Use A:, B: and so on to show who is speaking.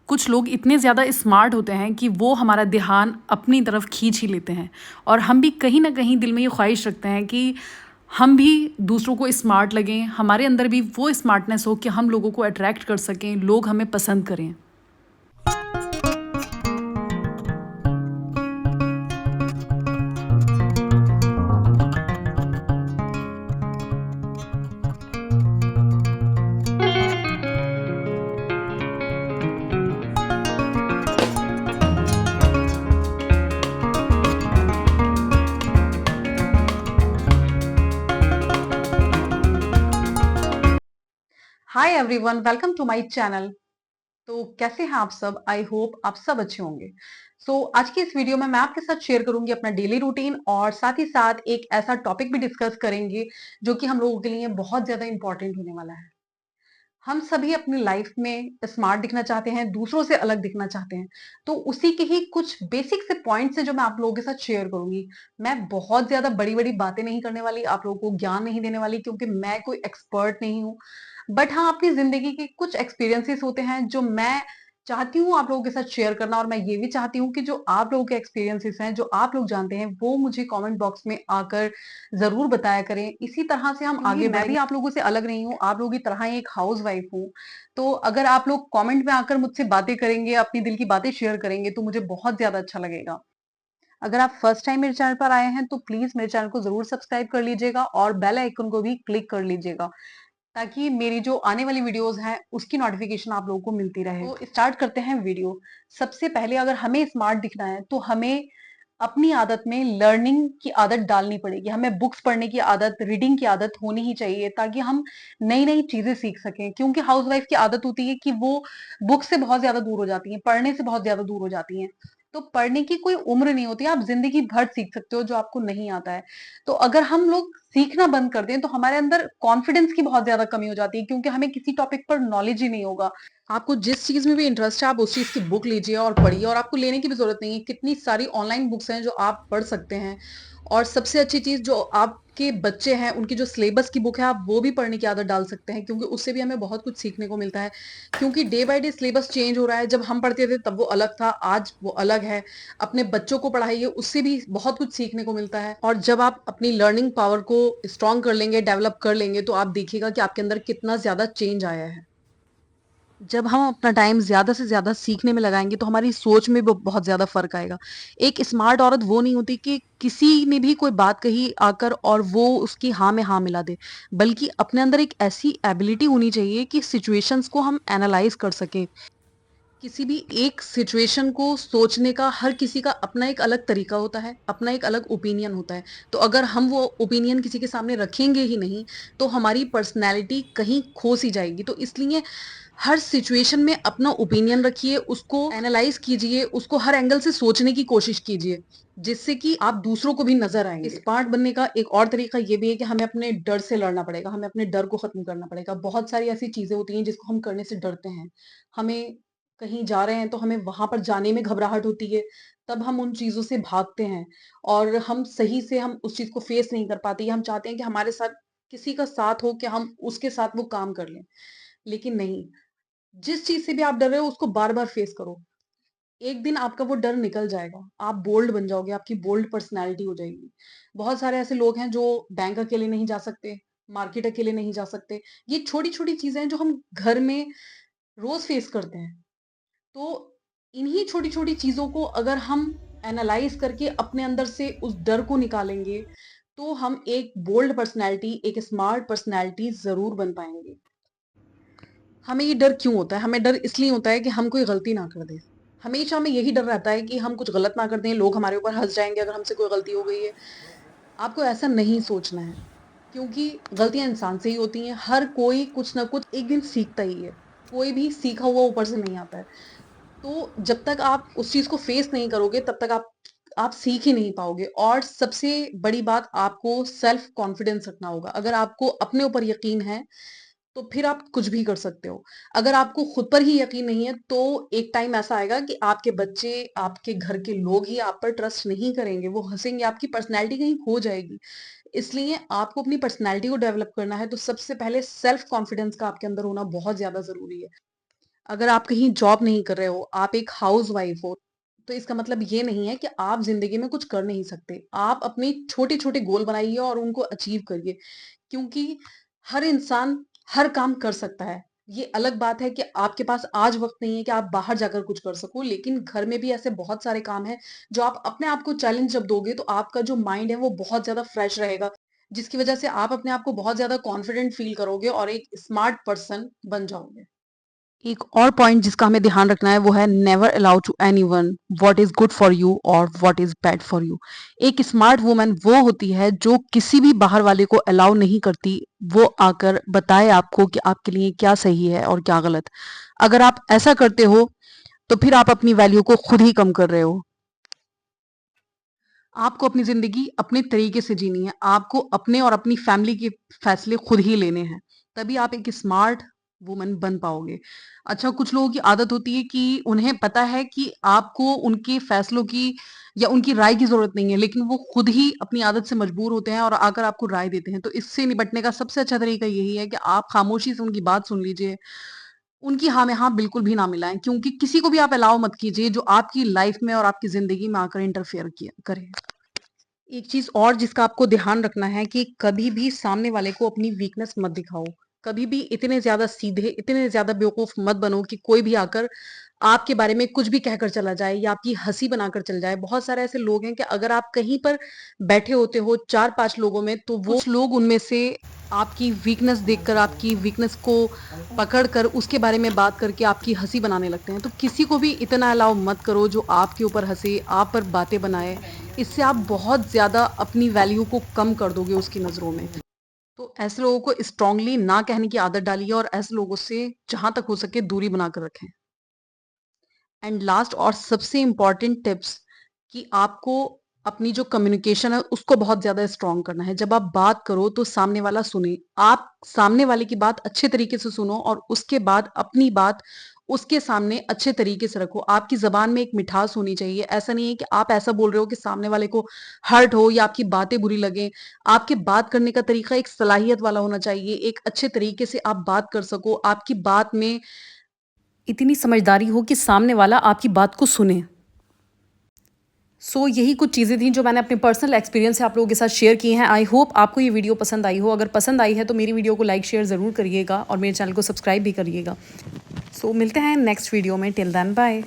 A: कुछ लोग इतने ज़्यादा स्मार्ट होते हैं कि वो हमारा ध्यान अपनी तरफ खींच ही लेते हैं और हम भी कहीं न कहीं दिल में ये ख्वाहिश रखते हैं कि हम भी दूसरों को स्मार्ट लगें, हमारे अंदर भी वो स्मार्टनेस हो कि हम लोगों को अट्रैक्ट कर सकें, लोग हमें पसंद करें।
B: Hi everyone, welcome to my channel. तो कैसे हैं आप सब? आई होप आप सब अच्छे होंगे। आज की इस वीडियो में मैं आपके साथ शेयर करूंगी अपना डेली रूटीन और साथ ही साथ एक ऐसा टॉपिक भी डिस्कस करेंगे जो कि हम लोगों के लिए बहुत ज्यादा इंपॉर्टेंट होने वाला है। हम सभी अपनी लाइफ में स्मार्ट दिखना चाहते हैं, दूसरों से अलग दिखना चाहते हैं। तो उसी के ही कुछ बेसिक से पॉइंट्स हैं जो मैं आप लोगों के साथ शेयर करूंगी। मैं बहुत ज्यादा बड़ी बड़ी बातें नहीं करने वाली, आप लोगों को ज्ञान नहीं देने वाली, क्योंकि मैं कोई एक्सपर्ट नहीं हूँ। बट हाँ, अपनी जिंदगी के कुछ एक्सपीरियंसेस होते हैं जो मैं चाहती हूँ आप लोगों के साथ शेयर करना, और मैं ये भी चाहती हूँ कि जो आप लोगों के एक्सपीरियंसेस हैं, जो आप लोग जानते हैं, वो मुझे कमेंट बॉक्स में आकर जरूर बताया करें। इसी तरह से हम
A: क्योंकि
B: आगे
A: मैं
B: बढ़ेंगे।
A: भी
B: आप लोगों से अलग नहीं हूँ, आप लोगों की तरह ही एक हाउस वाइफ हूँ। तो अगर आप लोग कमेंट में आकर मुझसे बातें करेंगे, अपनी दिल की बातें शेयर करेंगे, तो मुझे बहुत ज्यादा अच्छा लगेगा। अगर आप फर्स्ट टाइम मेरे चैनल पर आए हैं तो प्लीज मेरे चैनल को जरूर सब्सक्राइब कर लीजिएगा और बेल आइकन को भी क्लिक कर लीजिएगा, ताकि मेरी जो आने वाली वीडियोस हैं उसकी नोटिफिकेशन आप लोगों को मिलती रहे। तो स्टार्ट करते हैं वीडियो। सबसे पहले अगर हमें स्मार्ट दिखना है तो हमें अपनी आदत में लर्निंग की आदत डालनी पड़ेगी। हमें बुक्स पढ़ने की आदत, रीडिंग की आदत होनी ही चाहिए, ताकि हम नई नई चीजें सीख सकें। क्योंकि हाउसवाइफ की आदत होती है कि वो बुक से बहुत ज्यादा दूर हो जाती हैं, पढ़ने से बहुत ज्यादा दूर हो जाती हैं। तो पढ़ने की कोई उम्र नहीं होती, आप जिंदगी भर सीख सकते हो जो आपको नहीं आता है। तो अगर हम लोग सीखना बंद कर दें तो हमारे अंदर कॉन्फिडेंस की बहुत ज्यादा कमी हो जाती है, क्योंकि हमें किसी टॉपिक पर नॉलेज ही नहीं होगा। आपको जिस चीज में भी इंटरेस्ट है, आप उस चीज की बुक लीजिए और पढ़िए, और आपको लेने की भी जरूरत नहीं है। कितनी सारी ऑनलाइन बुक्स हैं जो आप पढ़ सकते हैं। और सबसे अच्छी चीज, जो आपके बच्चे हैं उनकी जो सिलेबस की बुक है, आप वो भी पढ़ने की आदत डाल सकते हैं, क्योंकि उससे भी हमें बहुत कुछ सीखने को मिलता है। क्योंकि day by day syllabus change हो रहा है। जब हम पढ़ते थे तब वो अलग था, आज वो अलग है। अपने बच्चों को पढ़ाइए, उससे भी बहुत कुछ सीखने को मिलता है। और जब आप अपनी लर्निंग पावर को स्ट्रॉन्ग कर लेंगे, डेवलप कर लेंगे, तो आप देखिएगा कि आपके अंदर कितना ज्यादा चेंज आया है। जब हम अपना टाइम ज़्यादा से ज़्यादा सीखने में लगाएँगे तो हमारी सोच में ब बहुत ज़्यादा फ़र्क आएगा। एक स्मार्ट औरत वो नहीं होती कि किसी ने भी कोई बात कही आकर और वो उसकी हाँ में हाँ मिला दे, बल्कि अपने अंदर एक ऐसी एबिलिटी होनी चाहिए कि सिचुएशंस को हम एनालाइज़ कर सकें। किसी भी एक सिचुएशन को सोचने का हर किसी का अपना एक अलग तरीका होता है, अपना एक अलग ओपिनियन होता है। तो अगर हम वो ओपिनियन किसी के सामने रखेंगे ही नहीं, तो हमारी पर्सनैलिटी कहीं खो-सी जाएगी। तो इसलिए हर सिचुएशन में अपना ओपिनियन रखिए, उसको एनालाइज़ कीजिए, उसको हर एंगल से सोचने की कोशिश कीजिए, जिससे कि आप दूसरों को भी नज़र आएँगे। स्मार्ट बनने का एक और तरीका ये भी है कि हमें अपने डर से लड़ना पड़ेगा, हमें अपने डर को खत्म करना पड़ेगा। बहुत सारी ऐसी चीज़ें होती हैं जिसको हम करने से डरते हैं। हमें कहीं जा रहे हैं तो हमें वहाँ पर जाने में घबराहट होती है, तब हम उन चीज़ों से भागते हैं और हम सही से हम उस चीज़ को फेस नहीं कर पाते, या हम चाहते हैं कि हमारे साथ किसी का साथ हो कि हम उसके साथ वो काम कर लें। लेकिन नहीं, जिस चीज़ से भी आप डर रहे हो उसको बार-बार फेस करो। एक दिन आपका वो डर निकल जाएगा, आप बोल्ड बन जाओगे, आपकी बोल्ड पर्सनैलिटी हो जाएगी। बहुत सारे ऐसे लोग हैं जो बैंक अकेले नहीं जा सकते, मार्केट अकेले नहीं जा सकते। ये छोटी-छोटी चीज़ें हैं जो हम घर में रोज़ फेस करते हैं। तो इन्हीं छोटी-छोटी चीज़ों को अगर हम एनालाइज़ करके अपने अंदर से उस डर को निकालेंगे, तो हम एक बोल्ड पर्सनैलिटी, एक स्मार्ट पर्सनैलिटी ज़रूर बन पाएँगे। हमें ये डर क्यों होता है? हमें डर इसलिए होता है कि हम कोई गलती ना कर दें। हमेशा हमें यही डर रहता है कि हम कुछ गलत ना कर दें, लोग हमारे ऊपर हँस जाएँगे अगर हमसे कोई गलती हो गई है। आपको ऐसा नहीं सोचना है, क्योंकि गलतियाँ इंसान से ही होती हैं। हर कोई कुछ ना कुछ एक दिन सीखता ही है। कोई भी सीखा हुआ ऊपर से नहीं आता है। तो जब तक आप उस चीज़ को फेस नहीं करोगे तब तक आप सीख ही नहीं पाओगे। और सबसे बड़ी बात, आपको सेल्फ कॉन्फिडेंस रखना होगा। अगर आपको अपने ऊपर यकीन है, तो फिर आप कुछ भी कर सकते हो। अगर आपको खुद पर ही यकीन नहीं है, तो एक टाइम ऐसा आएगा कि आपके बच्चे, आपके घर के लोग ही आप पर ट्रस्ट नहीं करेंगे, वो हँसेंगे, आपकी पर्सनैलिटी कहीं खो जाएगी। इसलिए आपको अपनी पर्सनैलिटी को डेवलप करना है, तो सबसे पहले सेल्फ कॉन्फिडेंस का आपके अंदर होना बहुत ज़्यादा ज़रूरी है। अगर आप कहीं जॉब नहीं कर रहे हो, आप एक हाउसवाइफ हो, तो इसका मतलब ये नहीं है कि आप ज़िंदगी में कुछ कर नहीं सकते। आप अपने छोटे-छोटे गोल बनाइए और उनको अचीव करिए, क्योंकि हर इंसान हर काम कर सकता है। ये अलग बात है कि आपके पास आज वक़्त नहीं है कि आप बाहर जाकर कुछ कर सको, लेकिन घर में भी ऐसे बहुत सारे काम हैं, जो आप अपने आप को चैलेंज जब दोगे, तो आपका जो माइंड है, वो बहुत ज़्यादा फ्रेश रहेगा, जिसकी वजह से आप अपने आप को बहुत ज़्यादा कॉन्फिडेंट फ़ील करोगे और एक स्मार्ट पर्सन बन जाओगे। एक और पॉइंट जिसका हमें ध्यान रखना है वो है never allow to anyone what is good for you और what is bad for you. एक स्मार्ट वुमन वो होती है जो किसी भी बाहर वाले को अलाउ नहीं करती वो आकर बताए आपको कि आपके लिए क्या सही है और क्या गलत। अगर आप ऐसा करते हो तो फिर आप अपनी वैल्यू को खुद ही कम कर रहे हो। आपको अपनी ज़िंदगी अपने तरीके से जीनी है। आपको अपने और अपनी फैमिली के फैसले खुद ही लेने हैं। तभी आप एक स्मार्ट वुमन बन पाओगे। अच्छा, कुछ लोगों की आदत होती है कि उन्हें पता है कि आपको उनके फैसलों की या उनकी राय की ज़रूरत नहीं है, लेकिन वो खुद ही अपनी आदत से मजबूर होते हैं और आकर आपको राय देते हैं। तो इससे निपटने का सबसे अच्छा तरीका यही है कि आप खामोशी से उनकी बात सुन लीजिए। उनकी हाँ में हाँ बिल्कुल भी ना मिलाएँ, क्योंकि किसी को भी आप अलाउ मत कीजिए जो आपकी लाइफ़ में और आपकी ज़िंदगी में आकर इंटरफेयर किया करे। एक चीज़ और जिसका आपको ध्यान रखना है कि कभी भी सामने वाले को अपनी वीकनेस मत दिखाओ। कभी भी इतने ज़्यादा सीधे, इतने ज़्यादा बेवकूफ़ मत बनो कि कोई भी आकर आपके बारे में कुछ भी कहकर चला जाए या आपकी हँसी बनाकर चल जाए। बहुत सारे ऐसे लोग हैं कि अगर आप कहीं पर बैठे होते हो 4-5 लोगों में, तो वो कुछ लोग उनमें से आपकी वीकनेस देखकर, आपकी वीकनेस को पकड़कर उसके बारे में बात करके आपकी हँसी बनाने लगते हैं। तो किसी को भी इतना अलाउ मत करो जो आपके ऊपर हँसे, आप पर बातें बनाए। इससे आप बहुत ज़्यादा अपनी वैल्यू को कम कर दोगे उसकी नज़रों में। तो ऐसे लोगों को स्ट्रांगली ना कहने की आदत डालिए और ऐसे लोगों से जहाँ तक हो सके दूरी बनाकर रखें। एंड लास्ट और सबसे इम्पोर्टेंट टिप्स कि आपको अपनी जो कम्युनिकेशन है उसको बहुत ज़्यादा स्ट्रॉन्ग करना है। जब आप बात करो तो सामने वाला सुने। आप सामने वाले की बात अच्छे तरीके से सुनो और उसके बाद अपनी बात उसके सामने अच्छे तरीके से रखो। आपकी ज़बान में एक मिठास होनी चाहिए। ऐसा नहीं है कि आप ऐसा बोल रहे हो कि सामने वाले को हर्ट हो या आपकी बातें बुरी लगें। आपके बात करने का तरीका एक सलाहियत वाला होना चाहिए। एक अच्छे तरीके से आप बात कर सको। आपकी बात में इतनी समझदारी हो कि सामने वाला आपकी बात को सुने। यही कुछ चीज़ें थी जो मैंने अपने पर्सनल एक्सपीरियंस से आप लोगों के साथ शेयर की हैं। आई होप आपको ये वीडियो पसंद आई हो। अगर पसंद आई है तो मेरी वीडियो को लाइक शेयर ज़रूर करिएगा और मेरे चैनल को सब्सक्राइब भी करिएगा। मिलते हैं नेक्स्ट वीडियो में। Till then bye.